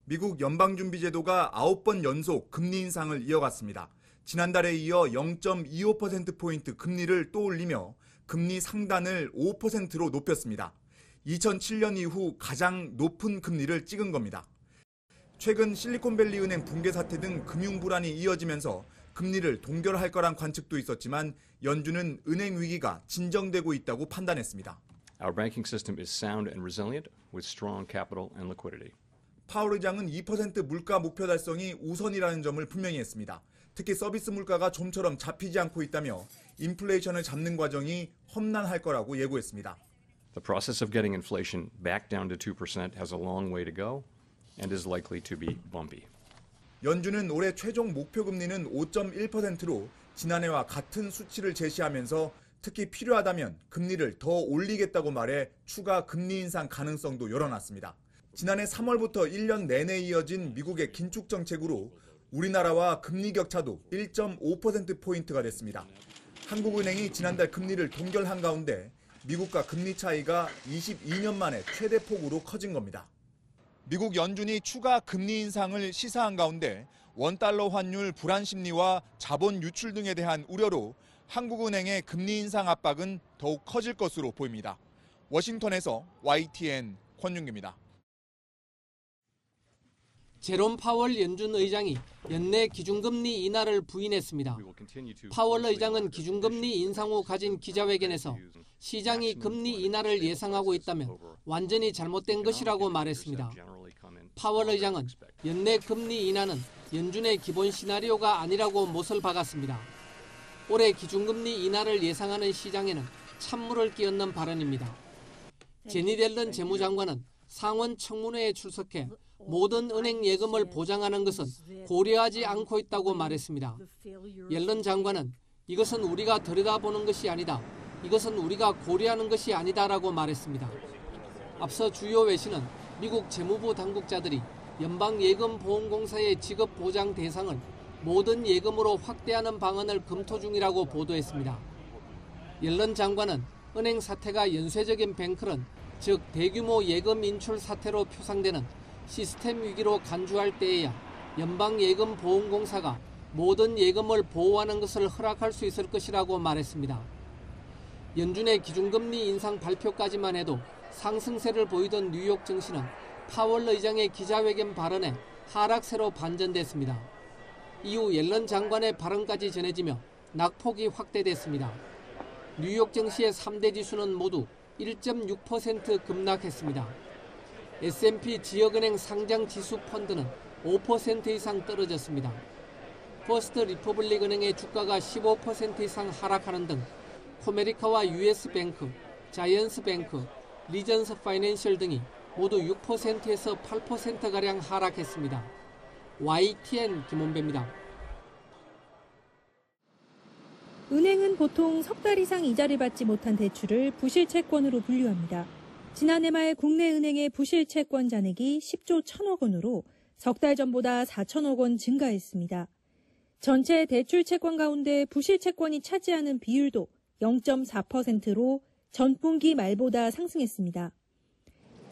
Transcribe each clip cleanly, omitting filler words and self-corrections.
미국 연방준비제도가 9번 연속 금리 인상을 이어갔습니다. 지난달에 이어 0.25%포인트 금리를 또 올리며 금리 상단을 5%로 높였습니다. 2007년 이후 가장 높은 금리를 찍은 겁니다. 최근 실리콘밸리 은행 붕괴 사태 등 금융 불안이 이어지면서 금리를 동결할 거란 관측도 있었지만 연준은 은행 위기가 진정되고 있다고 판단했습니다. Our banking system is sound and resilient with strong capital and liquidity. 파월 의장은 2% 물가 목표 달성이 우선이라는 점을 분명히 했습니다. 특히 서비스 물가가 좀처럼 잡히지 않고 있다며 인플레이션을 잡는 과정이 험난할 거라고 예고했습니다. The process of getting inflation back down to 2% has a long way to go and is likely to be bumpy. 연준은 올해 최종 목표 금리는 5.1%로 지난해와 같은 수치를 제시하면서 특히 필요하다면 금리를 더 올리겠다고 말해 추가 금리 인상 가능성도 열어놨습니다. 지난해 3월부터 1년 내내 이어진 미국의 긴축 정책으로 우리나라와 금리 격차도 1.5%포인트가 됐습니다. 한국은행이 지난달 금리를 동결한 가운데 미국과 금리 차이가 22년 만에 최대 폭으로 커진 겁니다. 미국 연준이 추가 금리 인상을 시사한 가운데 원달러 환율 불안 심리와 자본 유출 등에 대한 우려로 한국은행의 금리 인상 압박은 더욱 커질 것으로 보입니다. 워싱턴에서 YTN 권윤기입니다. 제롬 파월 연준 의장이 연내 기준금리 인하를 부인했습니다. 파월 의장은 기준금리 인상 후 가진 기자회견에서 시장이 금리 인하를 예상하고 있다면 완전히 잘못된 것이라고 말했습니다. 파월 의장은 연내 금리 인하는 연준의 기본 시나리오가 아니라고 못을 박았습니다. 올해 기준금리 인하를 예상하는 시장에는 찬물을 끼얹는 발언입니다. 제니 옐런 재무장관은 상원 청문회에 출석해 모든 은행 예금을 보장하는 것은 고려하지 않고 있다고 말했습니다. 옐런 장관은 이것은 우리가 들여다보는 것이 아니다. 이것은 우리가 고려하는 것이 아니다라고 말했습니다. 앞서 주요 외신은 미국 재무부 당국자들이 연방예금보험공사의 지급 보장 대상을 모든 예금으로 확대하는 방안을 검토 중이라고 보도했습니다. 옐런 장관은 은행 사태가 연쇄적인 뱅크런, 즉 대규모 예금 인출 사태로 표상되는 시스템 위기로 간주할 때에야 연방예금보험공사가 모든 예금을 보호하는 것을 허락할 수 있을 것이라고 말했습니다. 연준의 기준금리 인상 발표까지만 해도 상승세를 보이던 뉴욕 증시는 파월 의장의 기자회견 발언에 하락세로 반전됐습니다. 이후 옐런 장관의 발언까지 전해지며 낙폭이 확대됐습니다. 뉴욕 증시의 3대 지수는 모두 1.6% 급락했습니다. S&P 지역은행 상장 지수 펀드는 5% 이상 떨어졌습니다. 퍼스트 리퍼블릭 은행의 주가가 15% 이상 하락하는 등 코메리카와 US뱅크, 자이언스뱅크, 리전스 파이낸셜 등이 모두 6%에서 8%가량 하락했습니다. YTN 김원배입니다. 은행은 보통 석 달 이상 이자를 받지 못한 대출을 부실채권으로 분류합니다. 지난해 말 국내 은행의 부실채권 잔액이 10조 1천억 원으로 석 달 전보다 4천억 원 증가했습니다. 전체 대출 채권 가운데 부실채권이 차지하는 비율도 0.4%로 전분기 말보다 상승했습니다.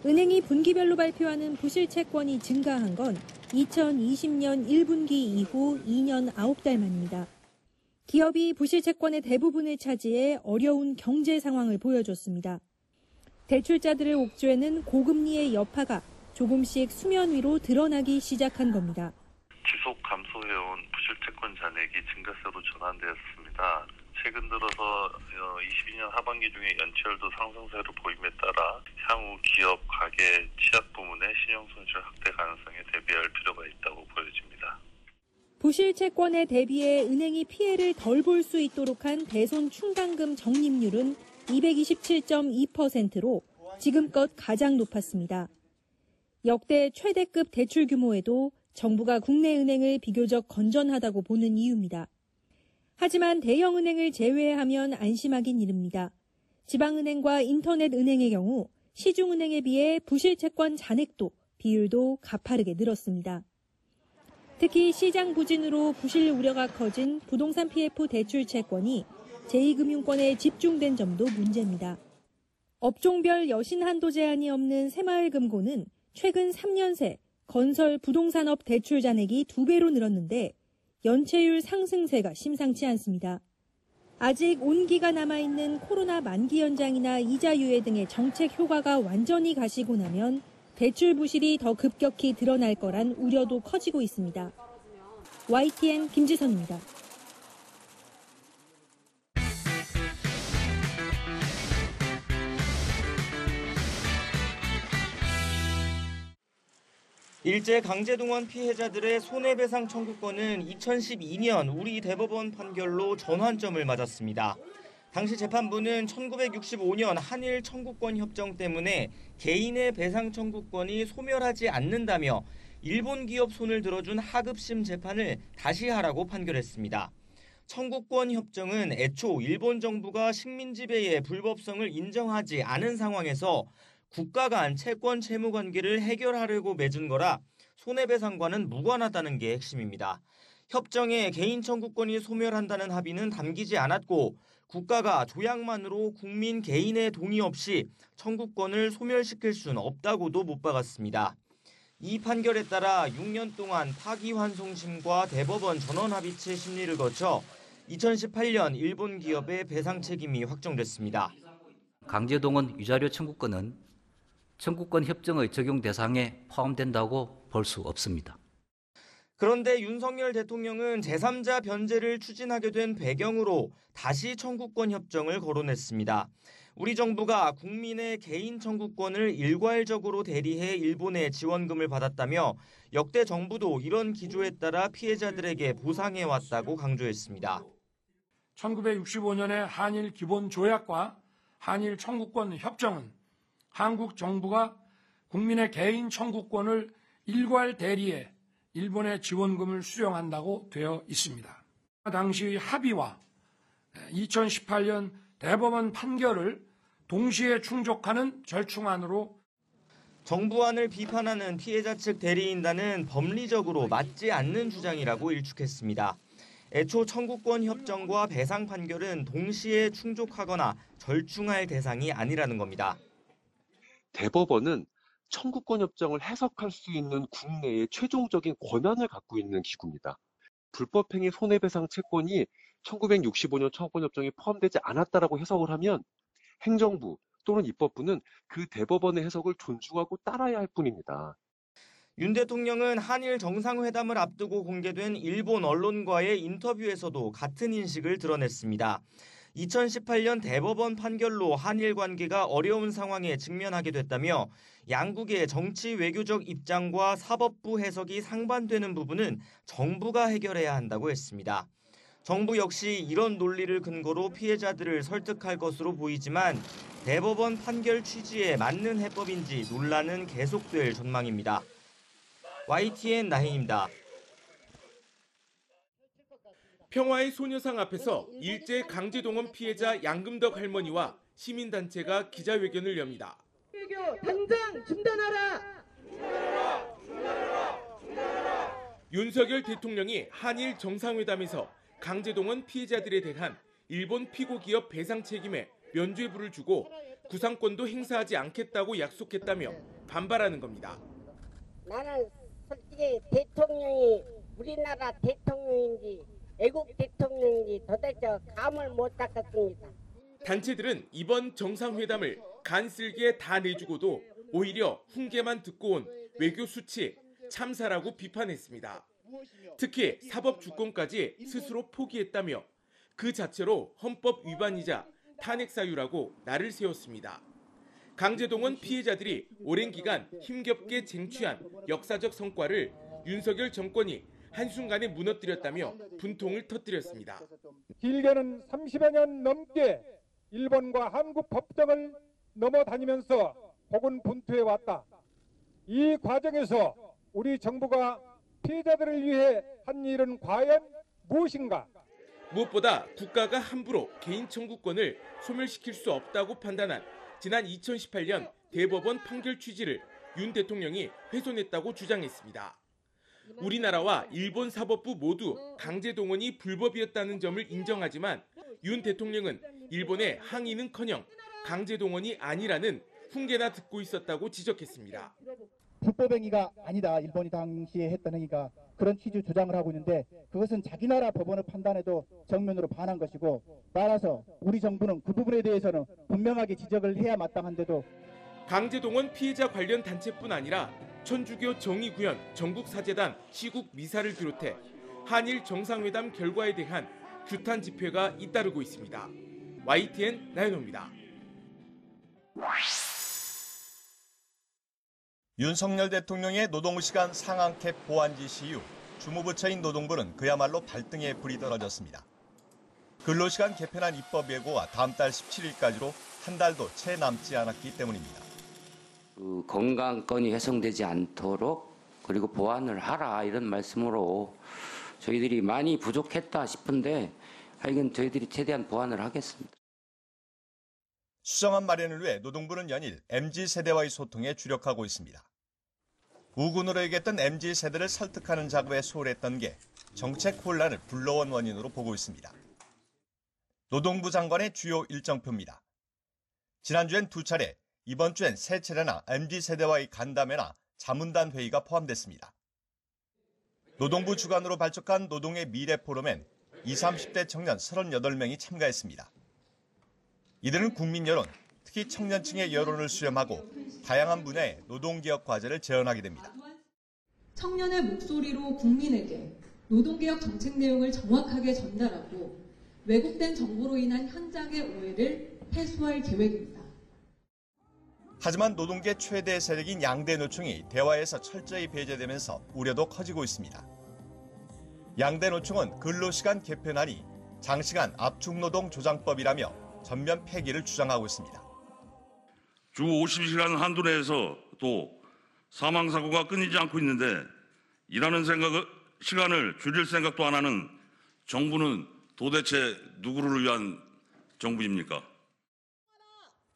은행이 분기별로 발표하는 부실채권이 증가한 건 2020년 1분기 이후 2년 9달 만입니다. 기업이 부실채권의 대부분을 차지해 어려운 경제 상황을 보여줬습니다. 대출자들의 옥죄는 고금리의 여파가 조금씩 수면 위로 드러나기 시작한 겁니다. 지속 감소해온 부실채권 잔액이 증가세로 전환되었습니다. 최근 들어서 22년 하반기 중에 연체율도 상승세로 보임에 따라 향후 기업, 가계, 취약 부문의 신용손실 확대 가능성에 대비할 필요가 있다고 보여집니다. 부실채권에 대비해 은행이 피해를 덜 볼 수 있도록 한 대손 충당금 적립률은 227.2%로 지금껏 가장 높았습니다. 역대 최대급 대출 규모에도 정부가 국내 은행을 비교적 건전하다고 보는 이유입니다. 하지만 대형은행을 제외하면 안심하긴 이릅니다. 지방은행과 인터넷은행의 경우 시중은행에 비해 부실채권 잔액도 비율도 가파르게 늘었습니다. 특히 시장 부진으로 부실 우려가 커진 부동산 PF 대출 채권이 제2금융권에 집중된 점도 문제입니다. 업종별 여신 한도 제한이 없는 새마을금고는 최근 3년 새 건설 부동산업 대출 잔액이 2배로 늘었는데 연체율 상승세가 심상치 않습니다. 아직 온기가 남아있는 코로나 만기 연장이나 이자 유예 등의 정책 효과가 완전히 가시고 나면 대출 부실이 더 급격히 드러날 거란 우려도 커지고 있습니다. YTN 김지선입니다. 일제 강제동원 피해자들의 손해배상 청구권은 2012년 우리 대법원 판결로 전환점을 맞았습니다. 당시 재판부는 1965년 한일 청구권 협정 때문에 개인의 배상 청구권이 소멸하지 않는다며 일본 기업 손을 들어준 하급심 재판을 다시 하라고 판결했습니다. 청구권 협정은 애초 일본 정부가 식민지배의 불법성을 인정하지 않은 상황에서 국가 간 채권 채무 관계를 해결하려고 맺은 거라 손해배상과는 무관하다는 게 핵심입니다. 협정에 개인 청구권이 소멸한다는 합의는 담기지 않았고 국가가 조약만으로 국민 개인의 동의 없이 청구권을 소멸시킬 수는 없다고도 못 박았습니다. 이 판결에 따라 6년 동안 파기환송심과 대법원 전원합의체 심리를 거쳐 2018년 일본 기업의 배상 책임이 확정됐습니다. 강제동원 위자료 청구권은 청구권 협정의 적용 대상에 포함된다고 볼 수 없습니다. 그런데 윤석열 대통령은 제3자 변제를 추진하게 된 배경으로 다시 청구권 협정을 거론했습니다. 우리 정부가 국민의 개인 청구권을 일괄적으로 대리해 일본의 지원금을 받았다며 역대 정부도 이런 기조에 따라 피해자들에게 보상해왔다고 강조했습니다. 1965년의 한일 기본조약과 한일 청구권 협정은 한국 정부가 국민의 개인 청구권을 일괄 대리해 일본의 지원금을 수령한다고 되어 있습니다. 당시 합의와 2018년 대법원 판결을 동시에 충족하는 절충안으로 정부안을 비판하는 피해자 측 대리인단은 법리적으로 맞지 않는 주장이라고 일축했습니다. 애초 청구권 협정과 배상 판결은 동시에 충족하거나 절충할 대상이 아니라는 겁니다. 대법원은 청구권 협정을 해석할 수 있는 국내의 최종적인 권한을 갖고 있는 기구입니다. 불법행위 손해배상 채권이 1965년 청구권 협정에 포함되지 않았다라고 해석을 하면 행정부 또는 입법부는 그 대법원의 해석을 존중하고 따라야 할 뿐입니다. 윤 대통령은 한일 정상회담을 앞두고 공개된 일본 언론과의 인터뷰에서도 같은 인식을 드러냈습니다. 2018년 대법원 판결로 한일 관계가 어려운 상황에 직면하게 됐다며 양국의 정치 외교적 입장과 사법부 해석이 상반되는 부분은 정부가 해결해야 한다고 했습니다. 정부 역시 이런 논리를 근거로 피해자들을 설득할 것으로 보이지만 대법원 판결 취지에 맞는 해법인지 논란은 계속될 전망입니다. YTN 나혜인입니다. 평화의 소녀상 앞에서 일제 강제동원 피해자 양금덕 할머니와 시민단체가 기자회견을 엽니다. 외교 당장 중단하라! 윤석열 대통령이 한일 정상회담에서 강제동원 피해자들에 대한 일본 피고기업 배상 책임에 면죄부를 주고 구상권도 행사하지 않겠다고 약속했다며 반발하는 겁니다. 나는 솔직히 대통령이 우리나라 대통령인지 애국 대통령인지 도대체 감을 못 잡겠습니다. 단체들은 이번 정상회담을 간쓸게 다 내주고도 오히려 훈계만 듣고 온 외교 수치, 참사라고 비판했습니다. 특히 사법 주권까지 스스로 포기했다며 그 자체로 헌법 위반이자 탄핵 사유라고 날을 세웠습니다. 강제동원 피해자들이 오랜 기간 힘겹게 쟁취한 역사적 성과를 윤석열 정권이 한순간에 무너뜨렸다며 분통을 터뜨렸습니다. 길게는 30여 년 넘게 일본과 한국 법정을 넘어다니면서 고군분투해왔다. 이 과정에서 우리 정부가 피해자들을 위해 한 일은 과연 무엇인가? 무엇보다 국가가 함부로 개인 청구권을 소멸시킬 수 없다고 판단한 지난 2018년 대법원 판결 취지를 윤 대통령이 훼손했다고 주장했습니다. 우리나라와 일본 사법부 모두 강제동원이 불법이었다는 점을 인정하지만 윤 대통령은 일본의 항의는커녕 강제동원이 아니라는 훈계나 듣고 있었다고 지적했습니다. 불법 행위가 아니다. 일본이 당시에 했던 행위가 그런 취지 주장을 하고 있는데 그것은 자기 나라 법원의 판단에도 정면으로 반한 것이고 따라서 우리 정부는 그 부분에 대해서는 분명하게 지적을 해야 마땅한데도 강제동원 피해자 관련 단체뿐 아니라 천주교 정의구현 전국사재단 시국 미사를 비롯해 한일 정상회담 결과에 대한 규탄 집회가 잇따르고 있습니다. YTN 나연호입니다. 윤석열 대통령의 노동시간 상한캡 보완 지시 이후 주무부처인 노동부는 그야말로 발등에 불이 떨어졌습니다. 근로시간 개편안 입법 예고와 다음 달 17일까지로 한 달도 채 남지 않았기 때문입니다. 건강권이 훼손되지 않도록 그리고 보완을 하라 이런 말씀으로 저희들이 많이 부족했다 싶은데 하여간 저희들이 최대한 보완을 하겠습니다. 수정안 마련을 위해 노동부는 연일 MZ세대와의 소통에 주력하고 있습니다. 우군으로 얘기했던 MZ세대를 설득하는 작업에 소홀했던 게 정책 혼란을 불러온 원인으로 보고 있습니다. 노동부 장관의 주요 일정표입니다. 지난주엔 2차례, 이번 주엔 3차례나 MZ세대와의 간담회나 자문단 회의가 포함됐습니다. 노동부 주관으로 발족한 노동의 미래 포럼엔 20, 30대 청년 38명이 참가했습니다. 이들은 국민 여론, 특히 청년층의 여론을 수렴하고 다양한 분야의 노동개혁 과제를 제언하게 됩니다. 청년의 목소리로 국민에게 노동개혁 정책 내용을 정확하게 전달하고 왜곡된 정보로 인한 현장의 오해를 해소할 계획입니다. 하지만 노동계 최대 세력인 양대 노총이 대화에서 철저히 배제되면서 우려도 커지고 있습니다. 양대 노총은 근로시간 개편안이 장시간 압축노동 조장법이라며 전면 폐기를 주장하고 있습니다. 주 50시간 한도 내에서 또 사망사고가 끊이지 않고 있는데 일하는 시간을 줄일 생각도 안 하는 정부는 도대체 누구를 위한 정부입니까?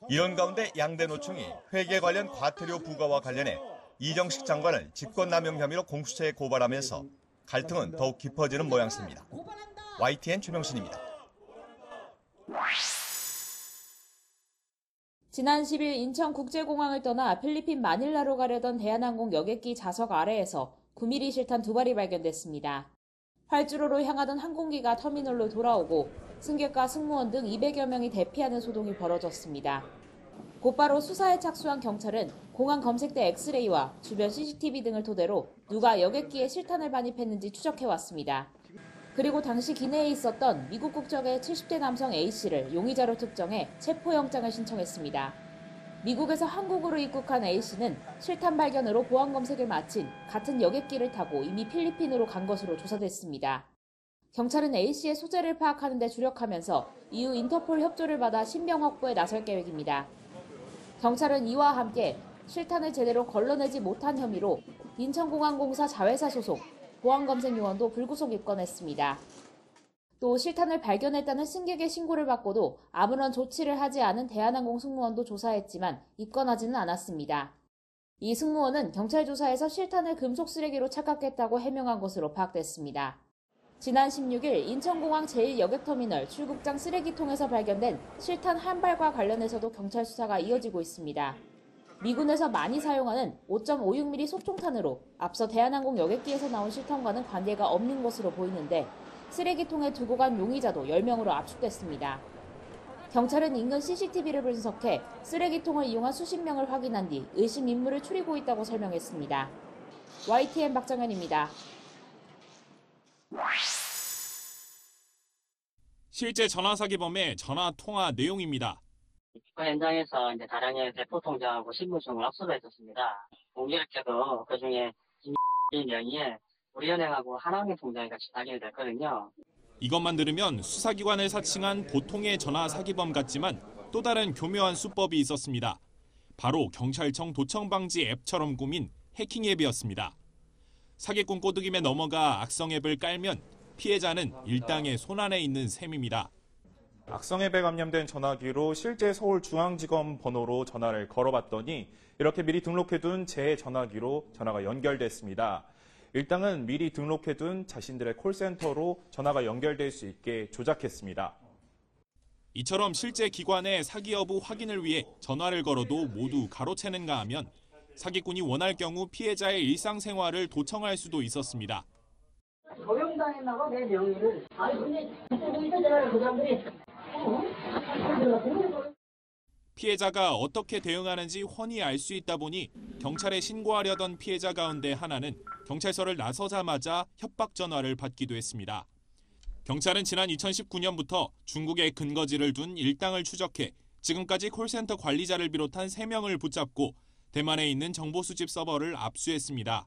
이런 가운데 양대 노총이 회계 관련 과태료 부과와 관련해 이정식 장관을 직권남용 혐의로 공수처에 고발하면서 갈등은 더욱 깊어지는 모양새입니다. YTN 최명신입니다. 지난 10일 인천국제공항을 떠나 필리핀 마닐라로 가려던 대한항공 여객기 좌석 아래에서 9mm 실탄 2발이 발견됐습니다. 활주로로 향하던 항공기가 터미널로 돌아오고 승객과 승무원 등 200여 명이 대피하는 소동이 벌어졌습니다. 곧바로 수사에 착수한 경찰은 공항 검색대 엑스레이와 주변 CCTV 등을 토대로 누가 여객기에 실탄을 반입했는지 추적해왔습니다. 그리고 당시 기내에 있었던 미국 국적의 70대 남성 A씨를 용의자로 특정해 체포영장을 신청했습니다. 미국에서 한국으로 입국한 A씨는 실탄 발견으로 보안 검색을 마친 같은 여객기를 타고 이미 필리핀으로 간 것으로 조사됐습니다. 경찰은 A씨의 소재를 파악하는 데 주력하면서 이후 인터폴 협조를 받아 신병 확보에 나설 계획입니다. 경찰은 이와 함께 실탄을 제대로 걸러내지 못한 혐의로 인천공항공사 자회사 소속 보안검색 요원도 불구속 입건했습니다. 또 실탄을 발견했다는 승객의 신고를 받고도 아무런 조치를 하지 않은 대한항공 승무원도 조사했지만 입건하지는 않았습니다. 이 승무원은 경찰 조사에서 실탄을 금속 쓰레기로 착각했다고 해명한 것으로 파악됐습니다. 지난 16일 인천공항 제1여객터미널 출국장 쓰레기통에서 발견된 실탄 한 발과 관련해서도 경찰 수사가 이어지고 있습니다. 미군에서 많이 사용하는 5.56mm 소총탄으로 앞서 대한항공 여객기에서 나온 실탄과는 관계가 없는 것으로 보이는데 쓰레기통에 두고 간 용의자도 10명으로 압축됐습니다. 경찰은 인근 CCTV를 분석해 쓰레기통을 이용한 수십 명을 확인한 뒤 의심 인물을 추리고 있다고 설명했습니다. YTN 박정현입니다. 실제 전화사기범의 전화 통화 내용입니다. 현장에서 다량의 대포 통장하고 신분증을 압수했었습니다. 공교롭게도 그 중에 김 명의의 우리은행하고 하나은행 통장이 같이 발견이 됐거든요. 이것만 들으면 수사기관을 사칭한 보통의 전화 사기범 같지만 또 다른 교묘한 수법이 있었습니다. 바로 경찰청 도청방지 앱처럼 꾸민 해킹 앱이었습니다. 사기꾼 꼬드김에 넘어가 악성 앱을 깔면 피해자는 일당의 손안에 있는 셈입니다. 악성 앱에 감염된 전화기로 실제 서울중앙지검 번호로 전화를 걸어봤더니 이렇게 미리 등록해둔 제 전화기로 전화가 연결됐습니다. 일당은 미리 등록해둔 자신들의 콜센터로 전화가 연결될 수 있게 조작했습니다. 이처럼 실제 기관의 사기 여부 확인을 위해 전화를 걸어도 모두 가로채는가 하면 사기꾼이 원할 경우 피해자의 일상생활을 도청할 수도 있었습니다. 도용당했나 봐, 내 명의를. 아니, 근데 보고 있었잖아요, 그 사람들이. 피해자가 어떻게 대응하는지 훤히 알 수 있다 보니 경찰에 신고하려던 피해자 가운데 하나는 경찰서를 나서자마자 협박 전화를 받기도 했습니다. 경찰은 지난 2019년부터 중국에 근거지를 둔 일당을 추적해 지금까지 콜센터 관리자를 비롯한 3명을 붙잡고 대만에 있는 정보수집 서버를 압수했습니다.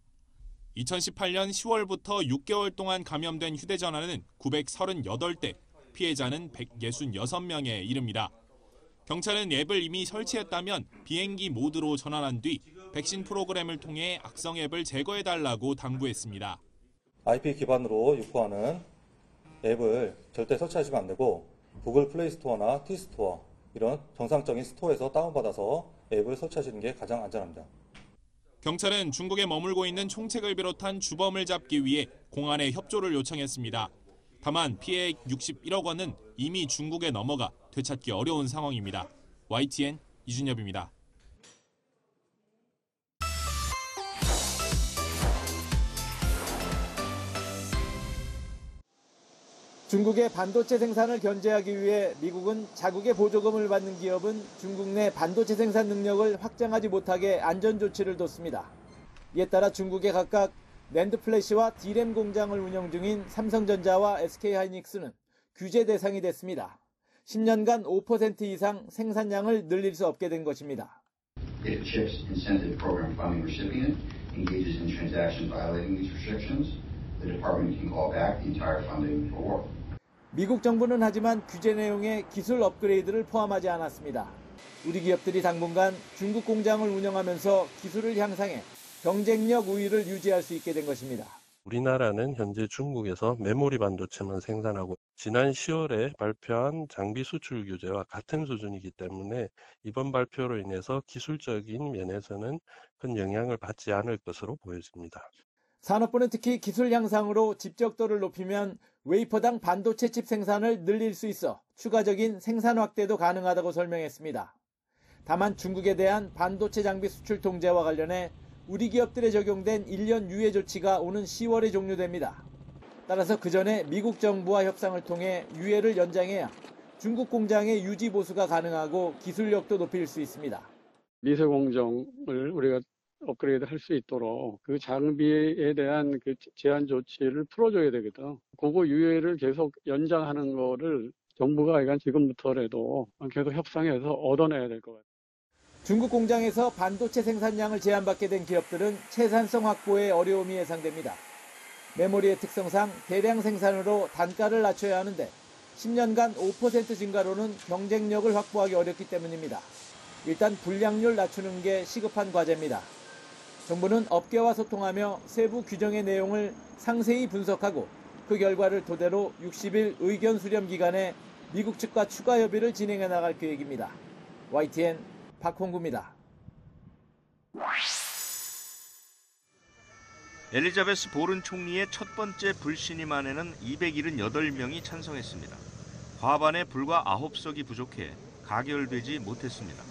2018년 10월부터 6개월 동안 감염된 휴대전화는 938대, 피해자는 166명에 이릅니다. 경찰은 앱을 이미 설치했다면 비행기 모드로 전환한 뒤 백신 프로그램을 통해 악성 앱을 제거해달라고 당부했습니다. IP 기반으로 유포하는 앱을 절대 설치하시면 안 되고 구글 플레이 스토어나 T스토어 이런 정상적인 스토어에서 다운받아서 앱을 설치하시는 게 가장 안전합니다. 경찰은 중국에 머물고 있는 총책을 비롯한 주범을 잡기 위해 공안에 협조를 요청했습니다. 다만 피해액 61억 원은 이미 중국에 넘어가 되찾기 어려운 상황입니다. YTN 이준엽입니다. 중국의 반도체 생산을 견제하기 위해 미국은 자국의 보조금을 받는 기업은 중국 내 반도체 생산 능력을 확장하지 못하게 안전 조치를 뒀습니다. 이에 따라 중국의 각각 낸드 플래시와 D램 공장을 운영 중인 삼성전자와 SK하이닉스는 규제 대상이 됐습니다. 10년간 5% 이상 생산량을 늘릴 수 없게 된 것입니다. If CHIPS incentive program funding recipient engages in transactions violating these restrictions, the department can call back the entire funding award. 미국 정부는 하지만 규제 내용에 기술 업그레이드를 포함하지 않았습니다. 우리 기업들이 당분간 중국 공장을 운영하면서 기술을 향상해 경쟁력 우위를 유지할 수 있게 된 것입니다. 우리나라는 현재 중국에서 메모리 반도체만 생산하고 지난 10월에 발표한 장비 수출 규제와 같은 수준이기 때문에 이번 발표로 인해서 기술적인 면에서는 큰 영향을 받지 않을 것으로 보여집니다. 산업부는 특히 기술 향상으로 집적도를 높이면 웨이퍼당 반도체 칩 생산을 늘릴 수 있어 추가적인 생산 확대도 가능하다고 설명했습니다. 다만 중국에 대한 반도체 장비 수출 통제와 관련해 우리 기업들에 적용된 1년 유예 조치가 오는 10월에 종료됩니다. 따라서 그 전에 미국 정부와 협상을 통해 유예를 연장해야 중국 공장의 유지 보수가 가능하고 기술력도 높일 수 있습니다. 미세 공정을 우리가 업그레이드 할 수 있도록 그 장비에 대한 그 제한 조치를 풀어줘야 되거든. 그거 유예를 계속 연장하는 거를 정부가 지금부터라도 계속 협상해서 얻어내야 될 것 같아요. 중국 공장에서 반도체 생산량을 제한받게 된 기업들은 채산성 확보에 어려움이 예상됩니다. 메모리의 특성상 대량 생산으로 단가를 낮춰야 하는데 10년간 5% 증가로는 경쟁력을 확보하기 어렵기 때문입니다. 일단 불량률 낮추는 게 시급한 과제입니다. 정부는 업계와 소통하며 세부 규정의 내용을 상세히 분석하고 그 결과를 토대로 60일 의견 수렴 기간에 미국 측과 추가 협의를 진행해 나갈 계획입니다. YTN 박홍구입니다. 엘리자베스 보른 총리의 첫 번째 불신임안에는 278명이 찬성했습니다. 과반에 불과 9석이 부족해 가결되지 못했습니다.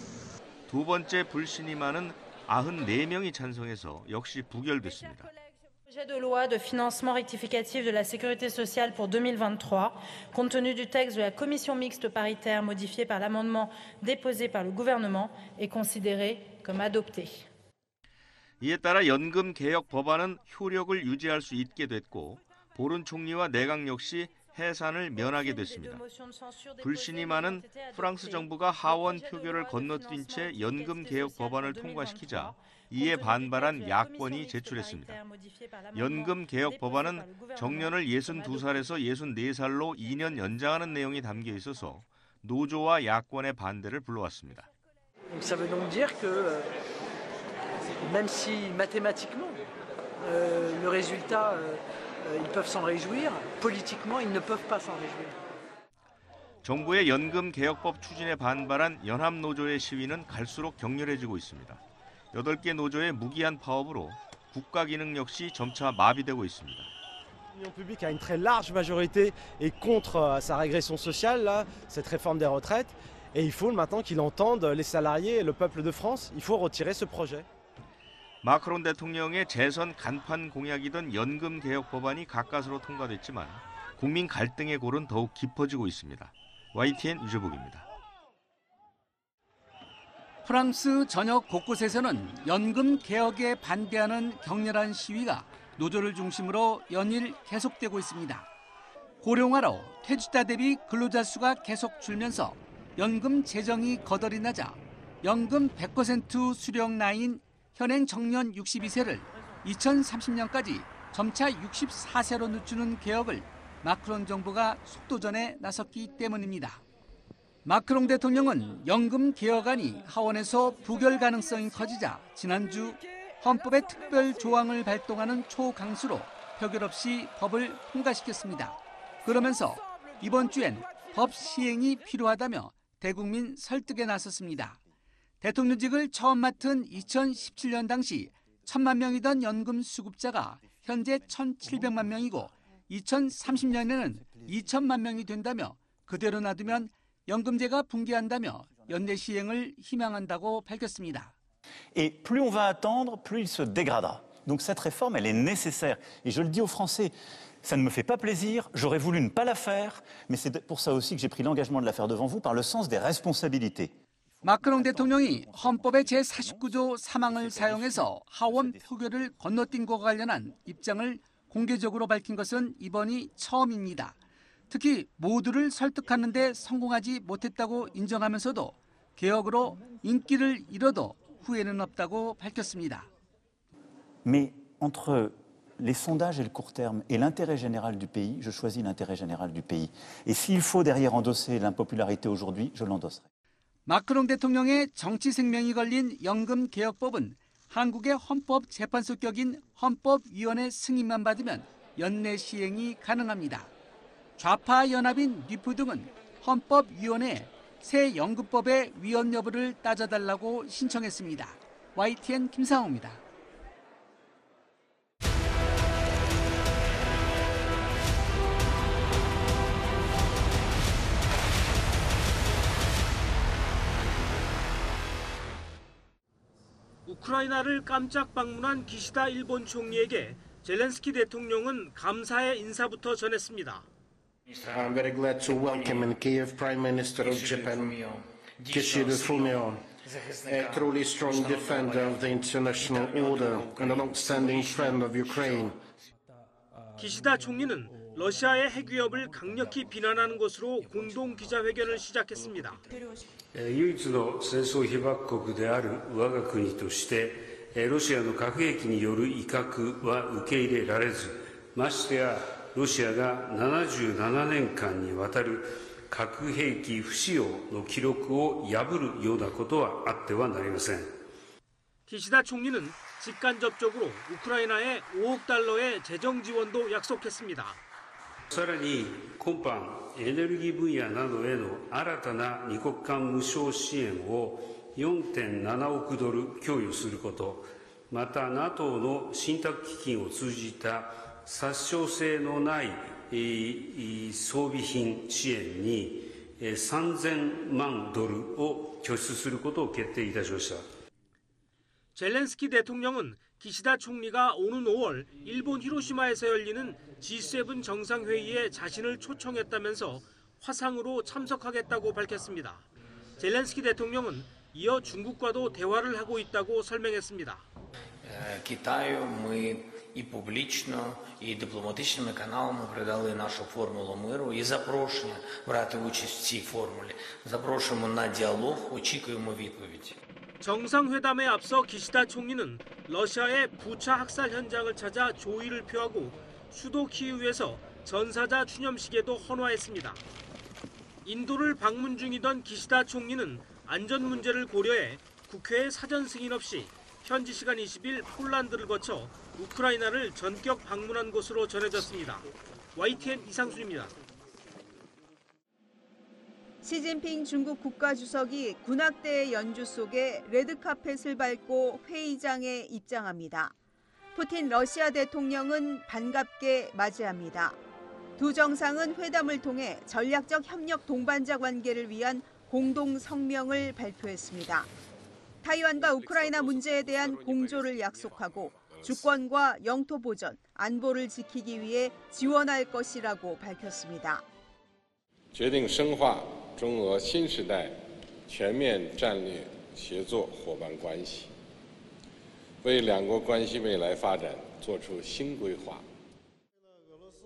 두 번째 불신임안은 94명이 찬성해서 역시 부결됐습니다. Projet de loi de financement rectificatif de la sécurité sociale pour 2023, compte tenu du texte de la commission mixte paritaire modifié par l'amendement déposé par le gouvernement, est considéré comme adopté. 이에 따라 연금 개혁 법안은 효력을 유지할 수 있게 됐고 보른 총리와 내각 역시 해산을 면하게 됐습니다. 불신임안은 프랑스 정부가 하원 표결을 건너뛴 채 연금 개혁 법안을 통과시키자 이에 반발한 야권이 제출했습니다. 연금 개혁 법안은 정년을 62살에서 64살로 2년 연장하는 내용이 담겨 있어서 노조와 야권의 반대를 불러왔습니다. Ça veut donc dire que même si mathématiquement le résultat ils peuvent s'en réjouir, politiquement ils ne peuvent pas s'en réjouir. 정부의 연금 개혁법 추진에 반발한 연합노조의 시위는 갈수록 격렬해지고 있습니다. 8개 노조의 무기한 파업으로 국가 기능 역시 점차 마비되고 있습니다. L'opinion publique a une très large majorité est contre sa régression sociale, là, cette réforme des retraites, et il faut maintenant qu'il entende les salariés et le peuple de France. Il faut retirer ce projet. 마크롱 대통령의 재선 간판 공약이던 연금 개혁 법안이 가까스로 통과됐지만 국민 갈등의 골은 더욱 깊어지고 있습니다. YTN 유재복입니다. 프랑스 전역 곳곳에서는 연금 개혁에 반대하는 격렬한 시위가 노조를 중심으로 연일 계속되고 있습니다. 고령화로 퇴직자 대비 근로자 수가 계속 줄면서 연금 재정이 거덜이 나자 연금 100% 수령 나이인 현행 정년 62세를 2030년까지 점차 64세로 늦추는 개혁을 마크롱 정부가 속도전에 나섰기 때문입니다. 마크롱 대통령은 연금 개혁안이 하원에서 부결 가능성이 커지자 지난주 헌법의 특별 조항을 발동하는 초강수로 표결 없이 법을 통과시켰습니다. 그러면서 이번 주엔 법 시행이 필요하다며 대국민 설득에 나섰습니다. 대통령직을 처음 맡은 2017년 당시 1,000만 명이던 연금 수급자가 현재 1,700만 명이고 2030년에는 2,000만 명이 된다며 그대로 놔두면 연금제가 붕괴한다며 연내 시행을 희망한다고 밝혔습니다. Et plus on va attendre, plus il se dégradera. Donc cette réforme, elle est nécessaire. Et je le dis aux Français, ça ne me fait pas plaisir, j'aurais voulu ne pas la faire, mais c'est pour ça aussi que j'ai pris l'engagement de la faire devant vous par le sens des responsabilités. 마크롱 대통령이 헌법의 제49조 3항을 사용해서 하원 표결을 건너뛴 것과 관련한 입장을 공개적으로 밝힌 것은 이번이 처음입니다. 특히 모두를 설득하는 데 성공하지 못했다고 인정하면서도 개혁으로 인기를 잃어도 후회는 없다고 밝혔습니다. Mais entre les sondages et le court terme et l'intérêt général du pays, je choisis l'intérêt général du pays. Et s'il faut derrière endosser l'impopularité aujourd'hui, je l'endosserai. 마크롱 대통령의 정치 생명이 걸린 연금 개혁법은 한국의 헌법재판소 격인 헌법위원회 승인만 받으면 연내 시행이 가능합니다. 좌파 연합인 리프 등은 헌법위원회에 새 연금법의 위헌 여부를 따져달라고 신청했습니다. YTN 김상호입니다. 우크라이나를 깜짝 방문한 기시다 일본 총리에게 젤렌스키 대통령은 감사의 인사부터 전했습니다. I'm very glad to welcome in Kiev Prime Minister of Japan, Kishida Fumio, a truly strong defender of the international order and a long-standing friend of Ukraine. 기시다 총리는 러시아의 핵 위협을 강력히 비난하는 것으로 공동 기자회견을 시작했습니다. 唯一の戦争被爆国である我が国としてロシアの核兵器による威嚇は受け入れられず、ましてやロシアが77年間にわたる核兵器不使用の記録を破るようなことはあってはなりません。 기시다 총리는 직간접적으로 우크라이나에 5억 달러의 재정 지원도 약속했습니다. さらに今般エネルギー分野などへの新たな二国間無償支援を 4.7 億ドル供与すること、また NATO の信託基金を通じた殺傷性のない装備品支援に 3000万ドルを拠出することを決定いたしました。 젤렌스키 대통령은 기시다 총리가 오는 5월 일본 히로시마에서 열리는 G7 정상회의에 자신을 초청했다면서 화상으로 참석하겠다고 밝혔습니다. 젤렌스키 대통령은 이어 중국과도 대화를 하고 있다고 설명했습니다. Китаю ми і публічно, і дипломатичними каналами передали нашу формулу миру і запрошення брати участь в цій формулі. Запрошуємо на діалог, очікуємо відповіді. 정상회담에 앞서 기시다 총리는 러시아의 부차 학살 현장을 찾아 조의를 표하고 수도 키이우에서 전사자 추념식에도 헌화했습니다. 인도를 방문 중이던 기시다 총리는 안전 문제를 고려해 국회에 사전 승인 없이 현지 시간 20일 폴란드를 거쳐 우크라이나를 전격 방문한 것으로 전해졌습니다. YTN 이상순입니다. 시진핑 중국 국가주석이 군악대의 연주 속에 레드카펫을 밟고 회의장에 입장합니다. 푸틴 러시아 대통령은 반갑게 맞이합니다. 두 정상은 회담을 통해 전략적 협력 동반자 관계를 위한 공동 성명을 발표했습니다. 타이완과 우크라이나 문제에 대한 공조를 약속하고 주권과 영토 보전, 안보를 지키기 위해 지원할 것이라고 밝혔습니다. 决定深化中俄新时代全面战略协作伙伴关系，为两国关系未来发展做出新规划。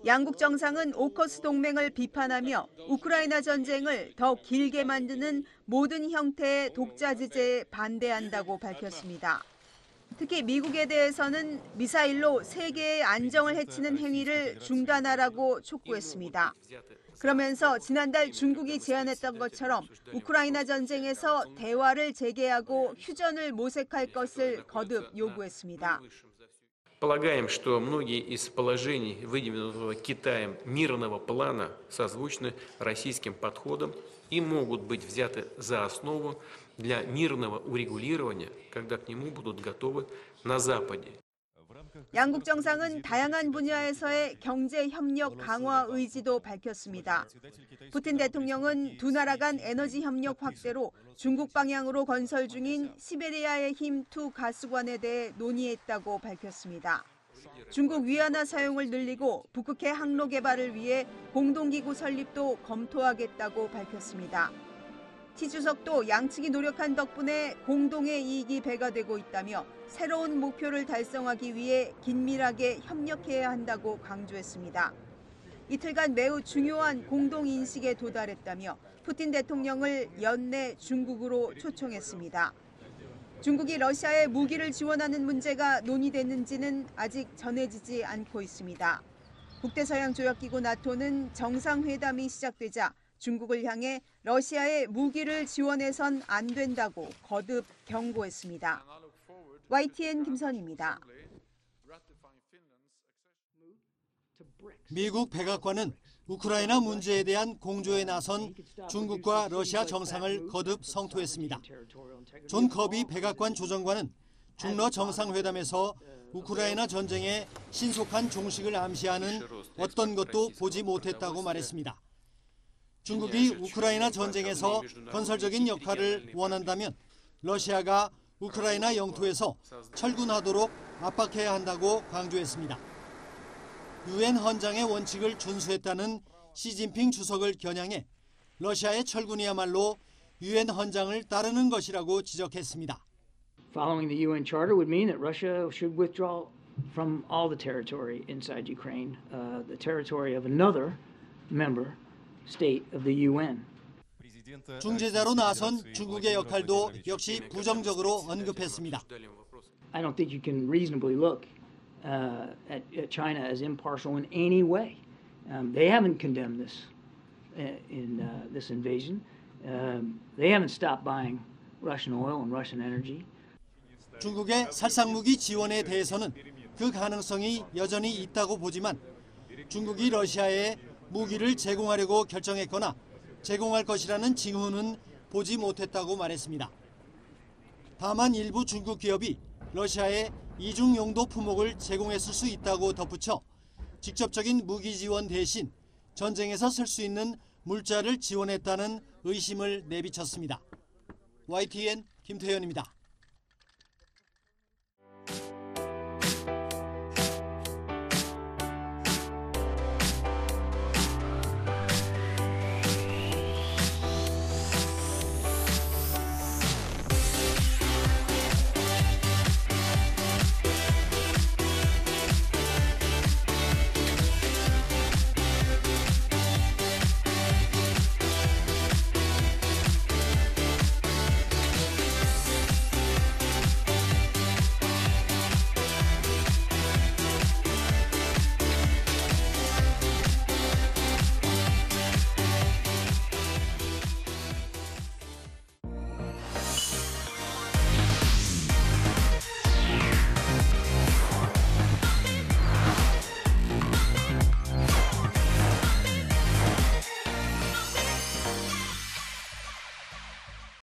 양국 정상은 오커스 동맹을 비판하며 우크라이나 전쟁을 더 길게 만드는 모든 형태의 독자 제재에 반대한다고 밝혔습니다. 특히 미국에 대해서는 미사일로 세계의 안정을 해치는 행위를 중단하라고 촉구했습니다. 그러면서 지난달 중국이 제안했던 것처럼 우크라이나 전쟁에서 대화를 재개하고 휴전을 모색할 것을 거듭 요구했습니다. Полагаем, что многие из положений выдвинутого Китаем мирного плана созвучны российским подходам и могут быть взяты за основу для мирного урегулирования, когда к нему будут готовы на Западе. 양국 정상은 다양한 분야에서의 경제 협력 강화 의지도 밝혔습니다. 푸틴 대통령은 두 나라 간 에너지 협력 확대로 중국 방향으로 건설 중인 시베리아의 힘2 가스관에 대해 논의했다고 밝혔습니다. 중국 위안화 사용을 늘리고 북극해 항로 개발을 위해 공동기구 설립도 검토하겠다고 밝혔습니다. 티 주석도 양측이 노력한 덕분에 공동의 이익이 배가되고 있다며 새로운 목표를 달성하기 위해 긴밀하게 협력해야 한다고 강조했습니다. 이틀간 매우 중요한 공동인식에 도달했다며 푸틴 대통령을 연내 중국으로 초청했습니다. 중국이 러시아에 무기를 지원하는 문제가 논의됐는지는 아직 전해지지 않고 있습니다. 북대서양조약기구 나토는 정상회담이 시작되자 중국을 향해 러시아에 무기를 지원해선 안 된다고 거듭 경고했습니다. YTN 김선희입니다. 미국 백악관은 우크라이나 문제에 대한 공조에 나선 중국과 러시아 정상을 거듭 성토했습니다. 존 커비 백악관 조정관은 중러 정상회담에서 우크라이나 전쟁의 신속한 종식을 암시하는 어떤 것도 보지 못했다고 말했습니다. 중국이 우크라이나 전쟁에서 건설적인 역할을 원한다면 러시아가 우크라이나 영토에서 철군하도록 압박해야 한다고 강조했습니다. 유엔 헌장의 원칙을 준수했다는 시진핑 주석을 겨냥해 러시아의 철군이야말로 유엔 헌장을 따르는 것이라고 지적했습니다. Following the UN Charter would mean that Russia should withdraw from all the territory inside Ukraine, the territory of another member state of the UN. 중재자로 나선 중국의 역할도 역시 부정적으로 언급했습니다. I don't think you can reasonably look at China as impartial in any way. They haven't condemned this this invasion. They haven't stopped buying Russian oil and Russian energy. 중국의 살상무기 지원에 대해서는 그 가능성이 여전히 있다고 보지만 중국이 러시아에 무기를 제공하려고 결정했거나 제공할 것이라는 징후는 보지 못했다고 말했습니다. 다만 일부 중국 기업이 러시아에 이중 용도 품목을 제공했을 수 있다고 덧붙여 직접적인 무기 지원 대신 전쟁에서 쓸 수 있는 물자를 지원했다는 의심을 내비쳤습니다. YTN 김태현입니다.